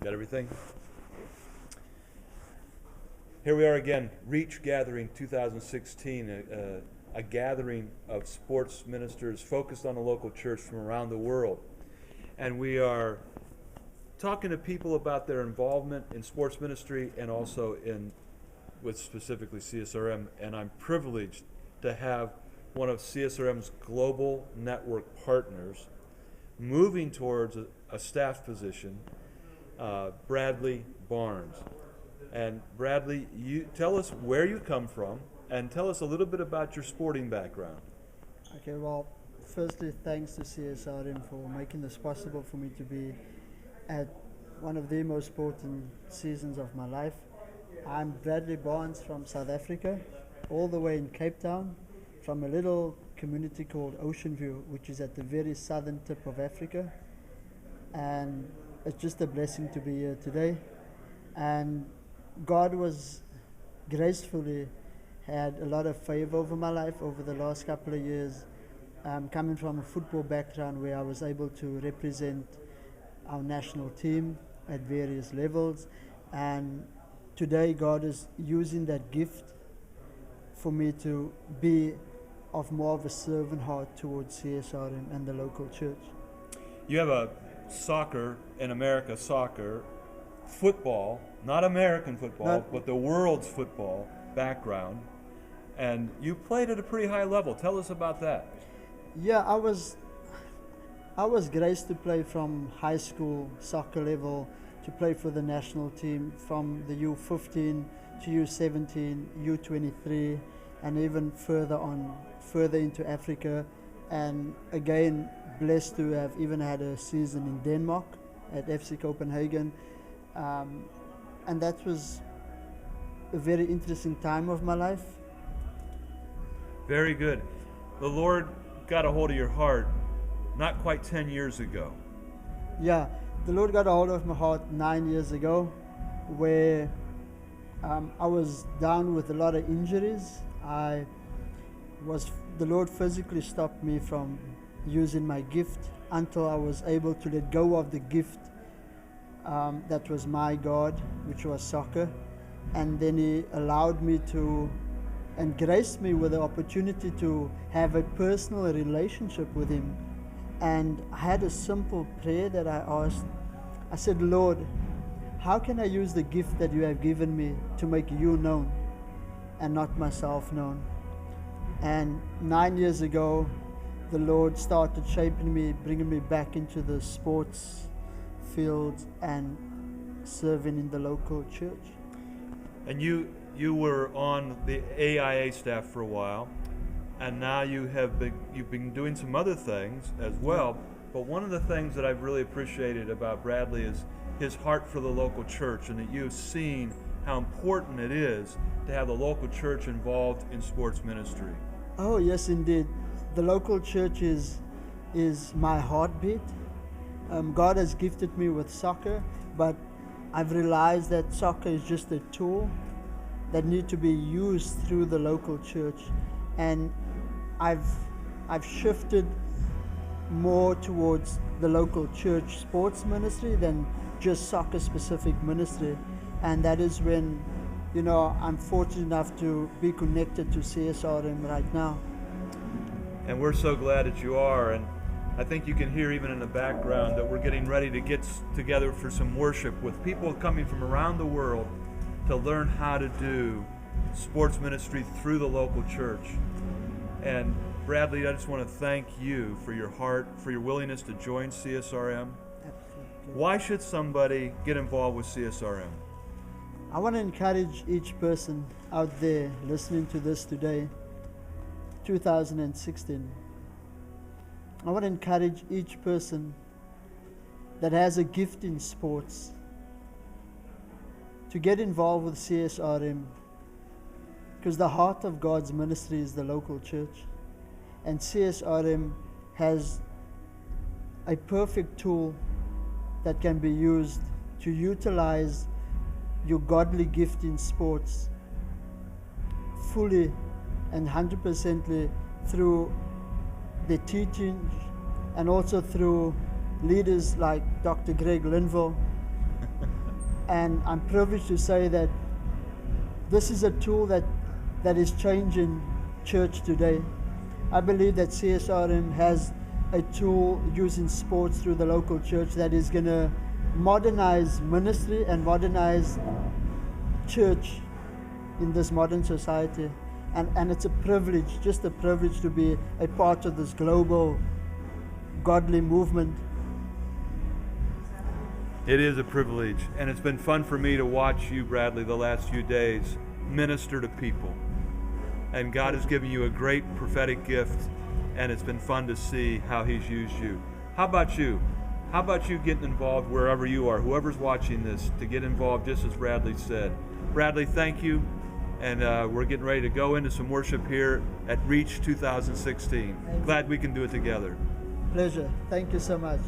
Got everything? Here we are again, Reach Gathering 2016, a gathering of sports ministers focused on the local church from around the world. And we are talking to people about their involvement in sports ministry and also with specifically CSRM. And I'm privileged to have one of CSRM's Global Network Partners moving towards a staff position, Bradley Barnes. And Bradley, you tell us where you come from and tell us a little bit about your sporting background. Okay, well, firstly, thanks to CSRM for making this possible for me to be at one of the most important seasons of my life. I'm Bradley Barnes from South Africa, all the way in Cape Town, from a little community called Ocean View, which is at the very southern tip of Africa. And it's just a blessing to be here today. And God was gracefully had a lot of favor over my life over the last couple of years. Coming from a football background where I was able to represent our national team at various levels, and today God is using that gift for me to be of more of a servant heart towards CSRM and the local church. You have a soccer, in America, football, not American football, but the world's football background, and you played at a pretty high level. Tell us about that. Yeah, I was graced to play from high school soccer level to play for the national team from the U15 to U17, U23, and even further into Africa, and again blessed to have even had a season in Denmark at FC Copenhagen. And that was a very interesting time of my life. Very good. The Lord got a hold of your heart not quite 10 years ago. Yeah, the Lord got a hold of my heart 9 years ago, where I was down with a lot of injuries. The Lord physically stopped me from using my gift until I was able to let go of the gift that was my God, which was soccer. And then He allowed me to, and graced me with the opportunity to have a personal relationship with Him. And I had a simple prayer that I asked. I said, Lord, how can I use the gift that you have given me to make you known and not myself known? And 9 years ago, the Lord started shaping me, bringing me back into the sports field and serving in the local church. And you were on the AIA staff for a while, and now you've been doing some other things as well. But one of the things that I've really appreciated about Bradley is his heart for the local church, and that you've seen how important it is to have the local church involved in sports ministry. Oh yes, indeed. The local church is my heartbeat. God has gifted me with soccer, but I've realized that soccer is just a tool that need to be used through the local church, and I've shifted more towards the local church sports ministry than just soccer specific ministry. And that is when I'm fortunate enough to be connected to CSRM right now. And we're so glad that you are, and I think you can hear even in the background that we're getting ready to get together for some worship with people coming from around the world to learn how to do sports ministry through the local church. And Bradley, I just want to thank you for your heart, for your willingness to join CSRM. Absolutely. Why should somebody get involved with CSRM? I want to encourage each person out there listening to this today, 2016. I want to encourage each person that has a gift in sports to get involved with CSRM, because the heart of God's ministry is the local church, and CSRM has a perfect tool that can be used to utilize your godly gift in sports fully and 100% through the teaching, and also through leaders like Dr. Linville And I'm privileged to say that this is a tool that is changing church today. I believe that CSRM has a tool using sports through the local church that is going to modernize ministry and modernize church in this modern society. And it's a privilege, just a privilege to be a part of this global godly movement. It is a privilege, and it's been fun for me to watch you, Bradley, the last few days minister to people. And God has given you a great prophetic gift, and it's been fun to see how He's used you. How about you? How about you getting involved wherever you are, whoever's watching this, to get involved just as Bradley said. Bradley, thank you, and we're getting ready to go into some worship here at Reach 2016. Glad we can do it together. Pleasure. Thank you so much.